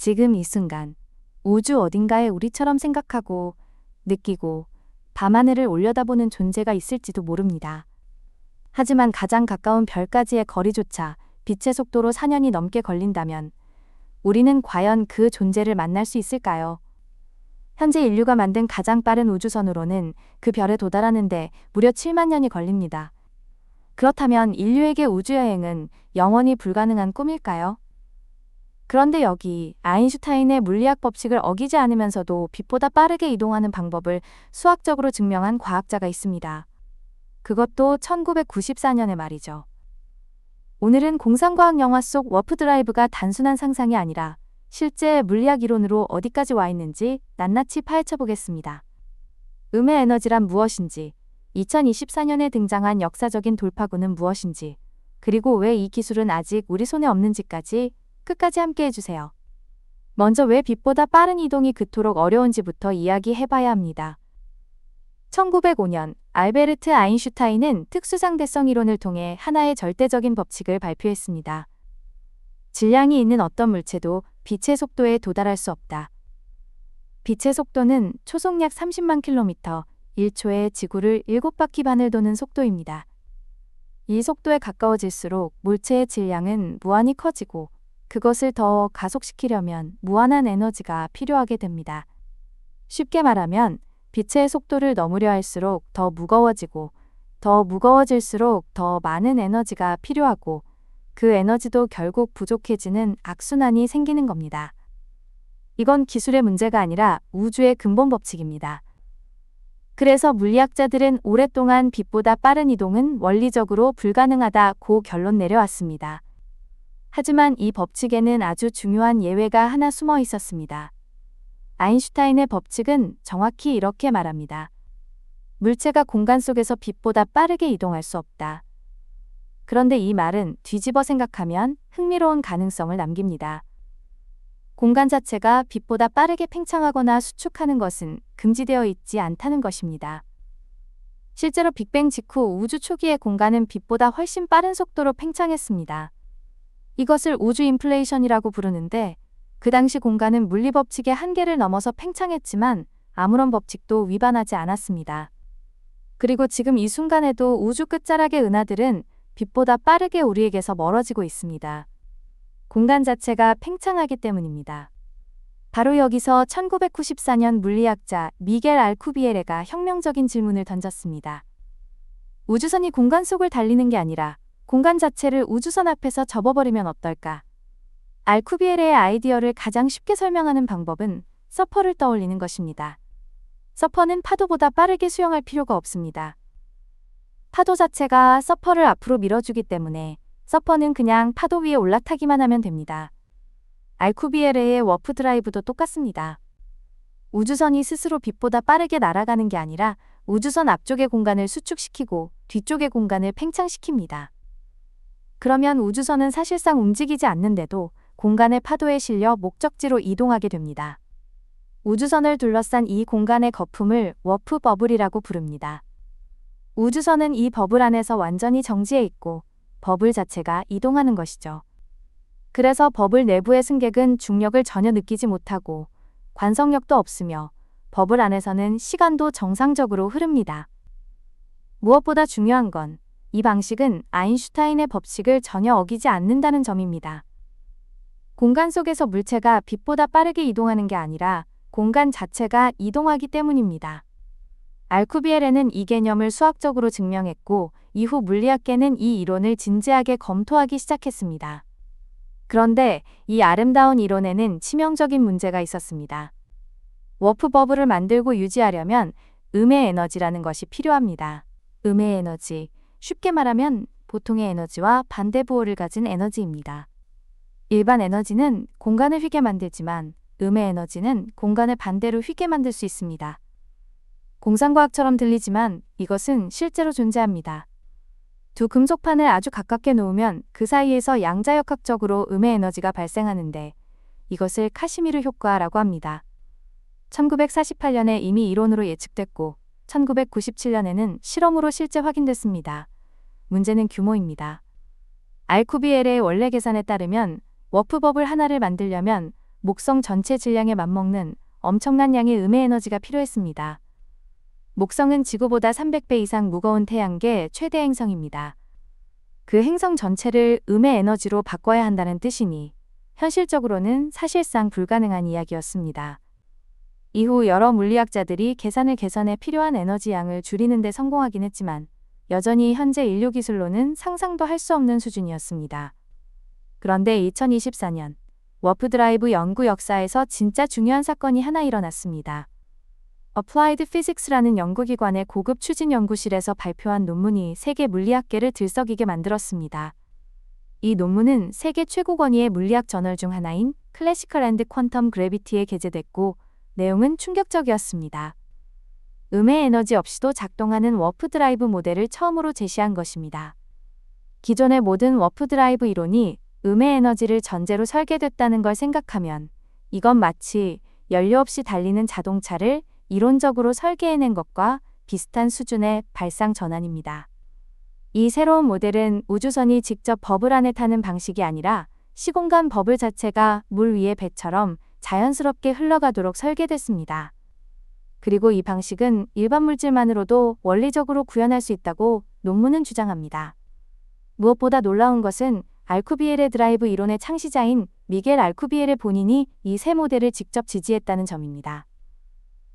지금 이 순간 우주 어딘가에 우리처럼 생각하고 느끼고 밤하늘을 올려다보는 존재가 있을지도 모릅니다. 하지만 가장 가까운 별까지의 거리조차 빛의 속도로 4년이 넘게 걸린다면 우리는 과연 그 존재를 만날 수 있을까요? 현재 인류가 만든 가장 빠른 우주선으로는 그 별에 도달하는데 무려 7만 년이 걸립니다. 그렇다면 인류에게 우주여행은 영원히 불가능한 꿈일까요? 그런데 여기 아인슈타인의 물리학 법칙을 어기지 않으면서도 빛보다 빠르게 이동하는 방법을 수학적으로 증명한 과학자가 있습니다. 그것도 1994년의 말이죠. 오늘은 공상과학 영화 속 워프 드라이브가 단순한 상상이 아니라 실제 물리학 이론으로 어디까지 와 있는지 낱낱이 파헤쳐 보겠습니다. 음의 에너지란 무엇인지, 2024년에 등장한 역사적인 돌파구는 무엇인지, 그리고 왜 이 기술은 아직 우리 손에 없는지까지 끝까지 함께 해주세요. 먼저 왜 빛보다 빠른 이동이 그토록 어려운지부터 이야기해봐야 합니다. 1905년 알베르트 아인슈타인은 특수상대성 이론을 통해 하나의 절대적인 법칙을 발표했습니다. 질량이 있는 어떤 물체도 빛의 속도에 도달할 수 없다. 빛의 속도는 초속 약 30만 킬로미터, 1초에 지구를 7바퀴 반을 도는 속도입니다. 이 속도에 가까워질수록 물체의 질량은 무한히 커지고 그것을 더 가속시키려면 무한한 에너지가 필요하게 됩니다. 쉽게 말하면 빛의 속도를 넘으려 할수록 더 무거워지고 더 무거워질수록 더 많은 에너지가 필요하고 그 에너지도 결국 부족해지는 악순환이 생기는 겁니다. 이건 기술의 문제가 아니라 우주의 근본 법칙입니다. 그래서 물리학자들은 오랫동안 빛보다 빠른 이동은 원리적으로 불가능하다고 결론 내려왔습니다. 하지만 이 법칙에는 아주 중요한 예외가 하나 숨어 있었습니다. 아인슈타인의 법칙은 정확히 이렇게 말합니다. 물체가 공간 속에서 빛보다 빠르게 이동할 수 없다. 그런데 이 말은 뒤집어 생각하면 흥미로운 가능성을 남깁니다. 공간 자체가 빛보다 빠르게 팽창하거나 수축하는 것은 금지되어 있지 않다는 것입니다. 실제로 빅뱅 직후 우주 초기의 공간은 빛보다 훨씬 빠른 속도로 팽창했습니다. 이것을 우주 인플레이션이라고 부르는데 그 당시 공간은 물리 법칙의 한계를 넘어서 팽창했지만 아무런 법칙도 위반하지 않았습니다. 그리고 지금 이 순간에도 우주 끝자락의 은하들은 빛보다 빠르게 우리에게서 멀어지고 있습니다. 공간 자체가 팽창하기 때문입니다. 바로 여기서 1994년 물리학자 미겔 알쿠비에레가 혁명적인 질문을 던졌습니다. 우주선이 공간 속을 달리는 게 아니라 공간 자체를 우주선 앞에서 접어버리면 어떨까? 알쿠비에레의 아이디어를 가장 쉽게 설명하는 방법은 서퍼를 떠올리는 것입니다. 서퍼는 파도보다 빠르게 수영할 필요가 없습니다. 파도 자체가 서퍼를 앞으로 밀어주기 때문에 서퍼는 그냥 파도 위에 올라타기만 하면 됩니다. 알쿠비에레의 워프 드라이브도 똑같습니다. 우주선이 스스로 빛보다 빠르게 날아가는 게 아니라 우주선 앞쪽의 공간을 수축시키고 뒤쪽의 공간을 팽창시킵니다. 그러면 우주선은 사실상 움직이지 않는데도 공간의 파도에 실려 목적지로 이동하게 됩니다. 우주선을 둘러싼 이 공간의 거품을 워프 버블이라고 부릅니다. 우주선은 이 버블 안에서 완전히 정지해 있고 버블 자체가 이동하는 것이죠. 그래서 버블 내부의 승객은 중력을 전혀 느끼지 못하고 관성력도 없으며 버블 안에서는 시간도 정상적으로 흐릅니다. 무엇보다 중요한 건 이 방식은 아인슈타인의 법칙을 전혀 어기지 않는다는 점입니다. 공간 속에서 물체가 빛보다 빠르게 이동하는 게 아니라 공간 자체가 이동하기 때문입니다. 알쿠비에레는 이 개념을 수학적으로 증명했고 이후 물리학계는 이 이론을 진지하게 검토하기 시작했습니다. 그런데 이 아름다운 이론에는 치명적인 문제가 있었습니다. 워프 버블을 만들고 유지하려면 음의 에너지라는 것이 필요합니다. 음의 에너지, 쉽게 말하면 보통의 에너지와 반대 부호를 가진 에너지입니다. 일반 에너지는 공간을 휘게 만들지만 음의 에너지는 공간을 반대로 휘게 만들 수 있습니다. 공상과학처럼 들리지만 이것은 실제로 존재합니다. 두 금속판을 아주 가깝게 놓으면 그 사이에서 양자역학적으로 음의 에너지가 발생하는데 이것을 카시미르 효과라고 합니다. 1948년에 이미 이론으로 예측됐고 1997년에는 실험으로 실제 확인됐습니다. 문제는 규모입니다. 알쿠비에레의 원래 계산에 따르면 워프 버블 하나를 만들려면 목성 전체 질량에 맞먹는 엄청난 양의 음의 에너지가 필요했습니다. 목성은 지구보다 300배 이상 무거운 태양계 최대 행성입니다. 그 행성 전체를 음의 에너지로 바꿔야 한다는 뜻이니 현실적으로는 사실상 불가능한 이야기였습니다. 이후 여러 물리학자들이 계산을 개선해 필요한 에너지 양을 줄이는 데 성공하긴 했지만 여전히 현재 인류 기술로는 상상도 할 수 없는 수준이었습니다. 그런데 2024년 워프 드라이브 연구 역사에서 진짜 중요한 사건이 하나 일어났습니다. Applied Physics라는 연구기관의 고급 추진 연구실에서 발표한 논문이 세계 물리학계를 들썩이게 만들었습니다. 이 논문은 세계 최고 권위의 물리학 저널 중 하나인 클래시컬 앤드 퀀텀 그래비티에 게재됐고 내용은 충격적이었습니다. 음의 에너지 없이도 작동하는 워프 드라이브 모델을 처음으로 제시한 것입니다. 기존의 모든 워프 드라이브 이론이 음의 에너지를 전제로 설계됐다는 걸 생각하면 이건 마치 연료 없이 달리는 자동차를 이론적으로 설계해낸 것과 비슷한 수준의 발상 전환입니다. 이 새로운 모델은 우주선이 직접 버블 안에 타는 방식이 아니라 시공간 버블 자체가 물 위의 배처럼 자연스럽게 흘러가도록 설계됐습니다. 그리고 이 방식은 일반 물질만으로도 원리적으로 구현할 수 있다고 논문은 주장합니다. 무엇보다 놀라운 것은 알쿠비엘의 드라이브 이론의 창시자인 미겔 알쿠비엘의 본인이 이 새 모델을 직접 지지했다는 점입니다.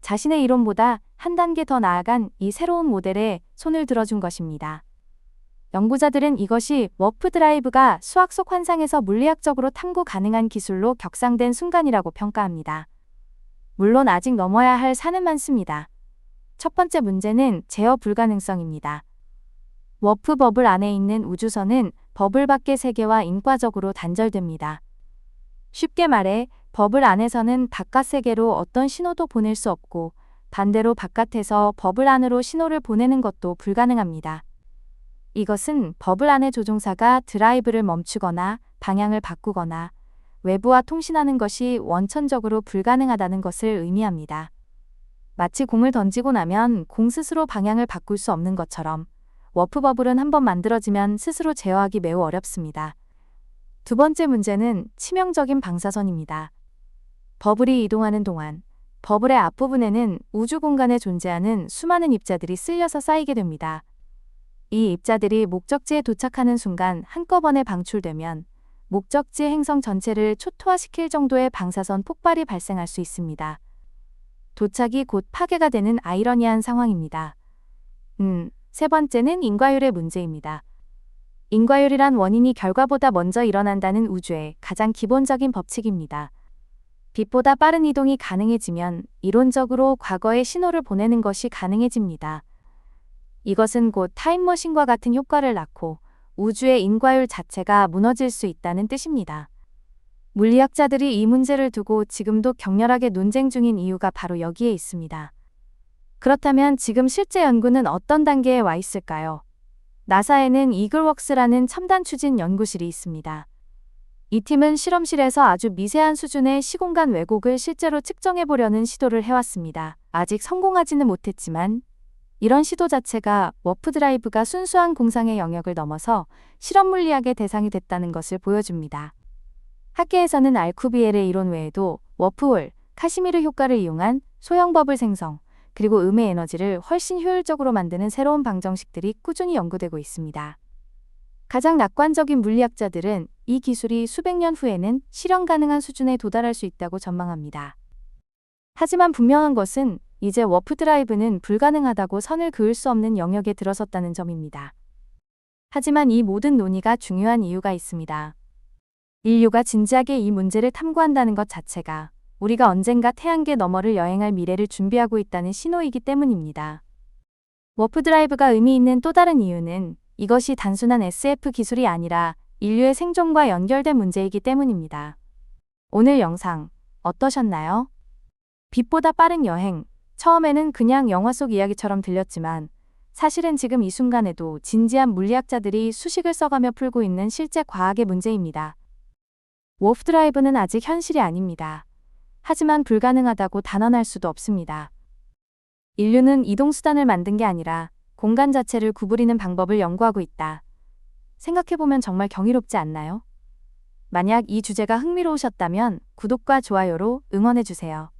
자신의 이론보다 한 단계 더 나아간 이 새로운 모델에 손을 들어준 것입니다. 연구자들은 이것이 워프 드라이브가 수학 속 환상에서 물리학적으로 탐구 가능한 기술로 격상된 순간이라고 평가합니다. 물론 아직 넘어야 할 산은 많습니다. 첫 번째 문제는 제어 불가능성입니다. 워프 버블 안에 있는 우주선은 버블 밖의 세계와 인과적으로 단절됩니다. 쉽게 말해 버블 안에서는 바깥 세계로 어떤 신호도 보낼 수 없고 반대로 바깥에서 버블 안으로 신호를 보내는 것도 불가능합니다. 이것은 버블 안의 조종사가 드라이브를 멈추거나 방향을 바꾸거나 외부와 통신하는 것이 원천적으로 불가능하다는 것을 의미합니다. 마치 공을 던지고 나면 공 스스로 방향을 바꿀 수 없는 것처럼 워프 버블은 한번 만들어지면 스스로 제어하기 매우 어렵습니다. 두 번째 문제는 치명적인 방사선입니다. 버블이 이동하는 동안 버블의 앞부분에는 우주 공간에 존재하는 수많은 입자들이 쓸려서 쌓이게 됩니다. 이 입자들이 목적지에 도착하는 순간 한꺼번에 방출되면 목적지 행성 전체를 초토화시킬 정도의 방사선 폭발이 발생할 수 있습니다. 도착이 곧 파괴가 되는 아이러니한 상황입니다. 세 번째는 인과율의 문제입니다. 인과율이란 원인이 결과보다 먼저 일어난다는 우주의 가장 기본적인 법칙입니다. 빛보다 빠른 이동이 가능해지면 이론적으로 과거에 신호를 보내는 것이 가능해집니다. 이것은 곧 타임머신과 같은 효과를 낳고 우주의 인과율 자체가 무너질 수 있다는 뜻입니다. 물리학자들이 이 문제를 두고 지금도 격렬하게 논쟁 중인 이유가 바로 여기에 있습니다. 그렇다면 지금 실제 연구는 어떤 단계에 와 있을까요? 나사에는 이글웍스라는 첨단 추진 연구실이 있습니다. 이 팀은 실험실에서 아주 미세한 수준의 시공간 왜곡을 실제로 측정해 보려는 시도를 해왔습니다. 아직 성공하지는 못했지만 이런 시도 자체가 워프 드라이브가 순수한 공상의 영역을 넘어서 실험 물리학의 대상이 됐다는 것을 보여줍니다. 학계에서는 알쿠비엘의 이론 외에도 워프홀, 카시미르 효과를 이용한 소형 버블 생성, 그리고 음의 에너지를 훨씬 효율적으로 만드는 새로운 방정식들이 꾸준히 연구되고 있습니다. 가장 낙관적인 물리학자들은 이 기술이 수백 년 후에는 실현 가능한 수준에 도달할 수 있다고 전망합니다. 하지만 분명한 것은 이제 워프 드라이브는 불가능하다고 선을 그을 수 없는 영역에 들어섰다는 점입니다. 하지만 이 모든 논의가 중요한 이유가 있습니다. 인류가 진지하게 이 문제를 탐구한다는 것 자체가 우리가 언젠가 태양계 너머를 여행할 미래를 준비하고 있다는 신호이기 때문입니다. 워프 드라이브가 의미 있는 또 다른 이유는 이것이 단순한 SF 기술이 아니라 인류의 생존과 연결된 문제이기 때문입니다. 오늘 영상 어떠셨나요? 빛보다 빠른 여행, 처음에는 그냥 영화 속 이야기처럼 들렸지만 사실은 지금 이 순간에도 진지한 물리학자들이 수식을 써가며 풀고 있는 실제 과학의 문제입니다. 워프 드라이브는 아직 현실이 아닙니다. 하지만 불가능하다고 단언할 수도 없습니다. 인류는 이동수단을 만든 게 아니라 공간 자체를 구부리는 방법을 연구하고 있다. 생각해보면 정말 경이롭지 않나요? 만약 이 주제가 흥미로우셨다면 구독과 좋아요로 응원해주세요.